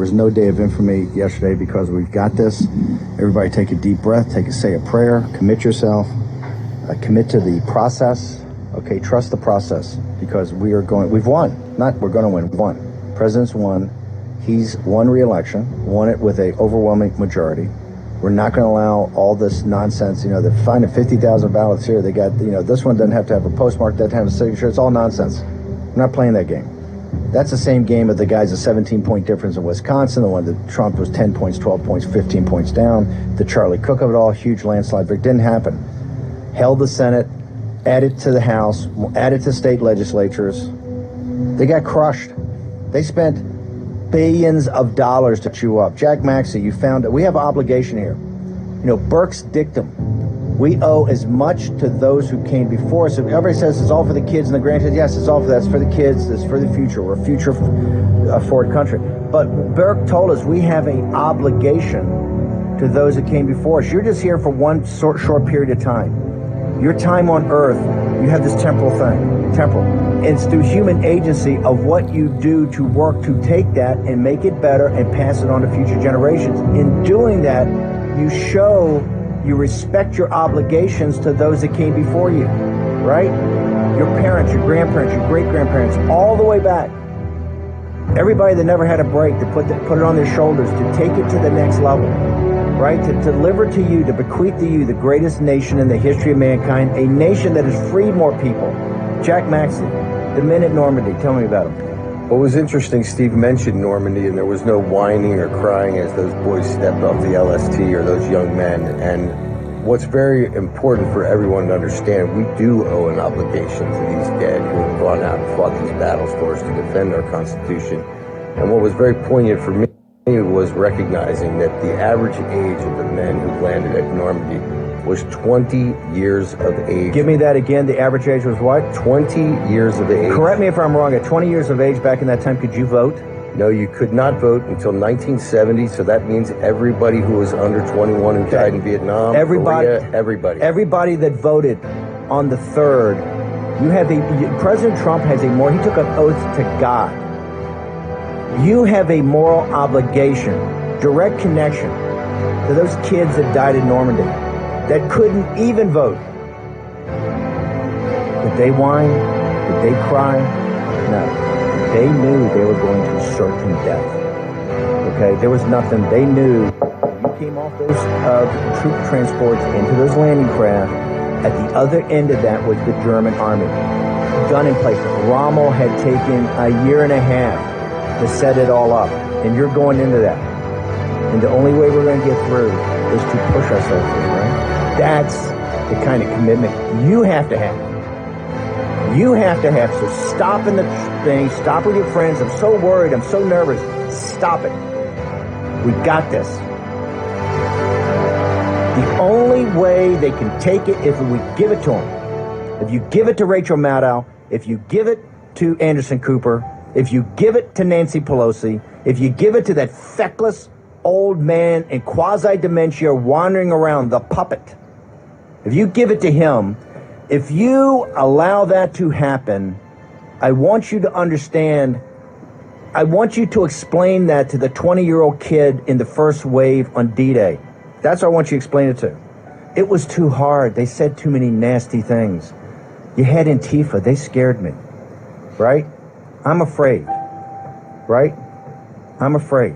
was no day of infamy yesterday because we've got this. Everybody take a deep breath, say a prayer, commit yourself, commit to the process. Okay, trust the process because we've won. Not we're going to win, we've won. President's won. He's won re-election, won it with an overwhelming majority. We're not going to allow all this nonsense. They're finding 50,000 ballots here. They got, this one doesn't have to have a postmark, doesn't have a signature. It's all nonsense. We're not playing that game. That's the same game of the guys, a 17-point difference in Wisconsin, the one that Trump was 10 points, 12 points, 15 points down. The Charlie Cook of it all, huge landslide victory. Didn't happen. Held the Senate, added to the House, added to state legislatures. They got crushed. They spent billions of dollars to chew up. Jack Maxey, we have an obligation here. Burke's dictum. We owe as much to those who came before us. Everybody says it's all for the kids and the grandkids. Yes, it's all for that. It's for the kids. It's for the future. We're a future forward country. But Burke told us we have an obligation to those that came before us. You're just here for one short period of time. Your time on earth, you have this temporal. It's through human agency of what you do to work to take that and make it better and pass it on to future generations. In doing that, you respect your obligations to those that came before you, right? Your parents, your grandparents, your great-grandparents, all the way back. Everybody that never had a break to put it on their shoulders to take it to the next level. Right, to deliver to you, to bequeath to you the greatest nation in the history of mankind, a nation that has freed more people. Jack Maxey, the men at Normandy, tell me about him. What was interesting, Steve mentioned Normandy, and there was no whining or crying as those boys stepped off the LST or those young men. And what's very important for everyone to understand, we do owe an obligation to these dead who have gone out and fought these battles for us to defend our Constitution. And what was very poignant for me was recognizing that the average age of the men who landed at Normandy was 20 years of age. Give me that again. The average age was what? 20 years of age. Correct me if I'm wrong. At 20 years of age back in that time, could you vote? No, you could not vote until 1970. So that means everybody who was under 21 who died in Vietnam, Korea, everybody. Everybody that voted on the 3rd, President Trump has he took an oath to God. You have a moral obligation, direct connection to those kids that died in Normandy that couldn't even vote. Did they whine? Did they cry? No. They knew they were going to certain death. Okay? There was nothing. They knew when you came off those troop transports into those landing craft, at the other end of that was the German army. Gun in place. Rommel had taken a year and a half to set it all up, and you're going into that. And the only way we're going to get through is to push ourselves through, right? That's the kind of commitment you have to have. You have to have. So stop in the thing, stop with your friends. I'm so worried, I'm so nervous. Stop it. We got this. The only way they can take it is if we give it to them. If you give it to Rachel Maddow, if you give it to Anderson Cooper, if you give it to Nancy Pelosi, if you give it to that feckless old man in quasi-dementia wandering around, the puppet, if you give it to him, if you allow that to happen, I want you to understand, I want you to explain that to the 20-year-old kid in the first wave on D-Day. That's what I want you to explain it to. It was too hard. They said too many nasty things. You had Antifa. They scared me, right? I'm afraid, right? I'm afraid.